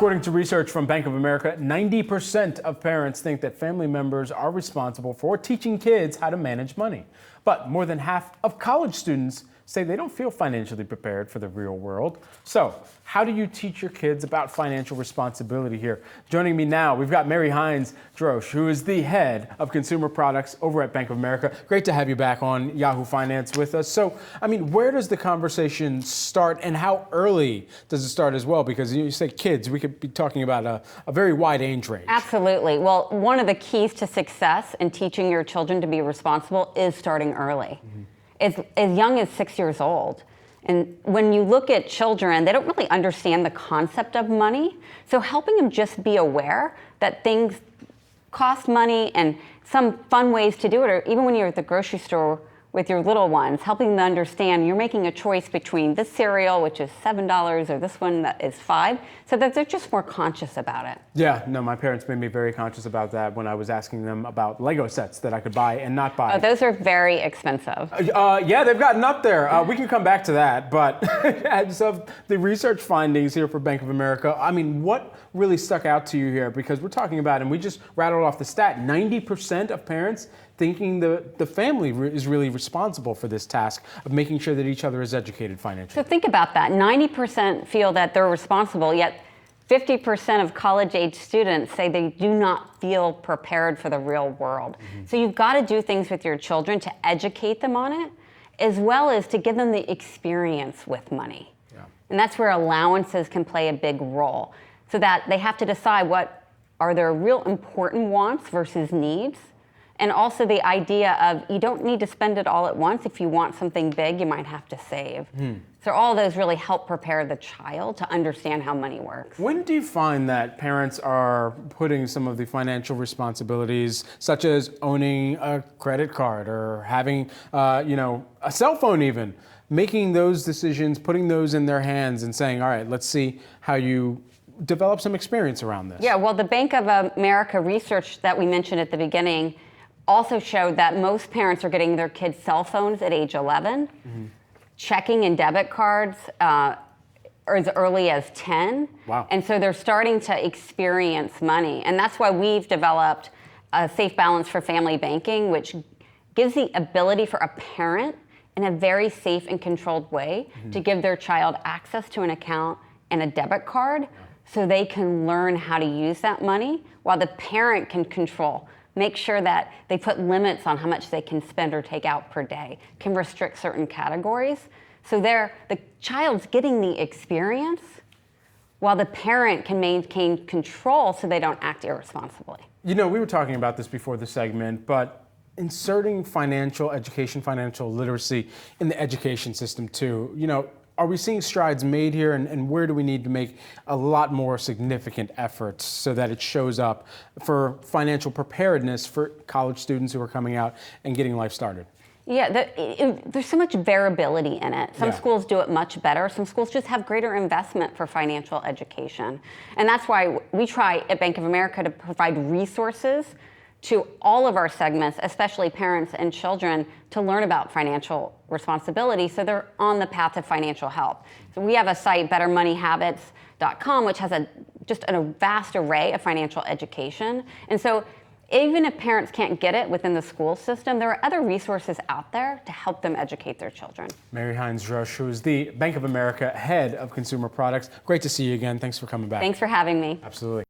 According to research from Bank of America, 90% of parents think that family members are responsible for teaching kids how to manage money. But more than half of college students say they don't feel financially prepared for the real world. So, how do you teach your kids about financial responsibility here? Joining me now, we've got Mary Hines Droesch, who is the head of consumer products over at Bank of America. Great to have you back on Yahoo Finance with us. So, where does the conversation start and how early does it start as well? Because you say kids, we could be talking about a very wide age range. Absolutely. Well, one of the keys to success in teaching your children to be responsible is starting early. As young as 6 years old. And when you look at children, they don't really understand the concept of money. So helping them just be aware that things cost money and some fun ways to do it, or even when you're at the grocery store with your little ones, helping them understand you're making a choice between this cereal, which is $7, or this one that is $5, so that they're just more conscious about it. Yeah, no, my parents made me very conscious about that when I was asking them about Lego sets that I could buy and not buy. Oh, those are very expensive. Yeah, they've gotten up there. We can come back to that, but as of the research findings here for Bank of America, what really stuck out to you here? Because we're talking about, and we just rattled off the stat, 90% of parents thinking the family is really responsible for this task of making sure that each other is educated financially. So think about that. 90% feel that they're responsible, yet 50% of college-age students say they do not feel prepared for the real world. So you've got to do things with your children to educate them on it, as well as to give them the experience with money. Yeah. And that's where allowances can play a big role, so that they have to decide what are their real important wants versus needs. And also the idea of you don't need to spend it all at once. If you want something big, you might have to save. So all those really help prepare the child to understand how money works. When do you find that parents are putting some of the financial responsibilities, such as owning a credit card or having a cell phone even, making those decisions, putting those in their hands and saying, all right, let's see how you develop some experience around this? Yeah, well, the Bank of America research that we mentioned at the beginning also showed that most parents are getting their kids cell phones at age 11, checking and debit cards as early as 10. Wow. And so they're starting to experience money. And that's why we've developed a SafeBalance for family banking, which gives the ability for a parent in a very safe and controlled way to give their child access to an account and a debit card so they can learn how to use that money while the parent can control. Make sure that they put limits on how much they can spend or take out per day, can restrict certain categories. So the child's getting the experience while the parent can maintain control so they don't act irresponsibly. We were talking about this before the segment, but inserting financial education, financial literacy in the education system too, are we seeing strides made here, and where do we need to make a lot more significant efforts so that it shows up for financial preparedness for college students who are coming out and getting life started? Yeah, there's so much variability in it. Some schools do it much better. Some schools just have greater investment for financial education. And that's why we try at Bank of America to provide resources to all of our segments, especially parents and children, to learn about financial responsibility so they're on the path to financial help. So we have a site, bettermoneyhabits.com, which has just a vast array of financial education. And so even if parents can't get it within the school system, there are other resources out there to help them educate their children. Mary Hines Droesch, who is the Bank of America head of consumer products. Great to see you again. Thanks for coming back. Thanks for having me. Absolutely.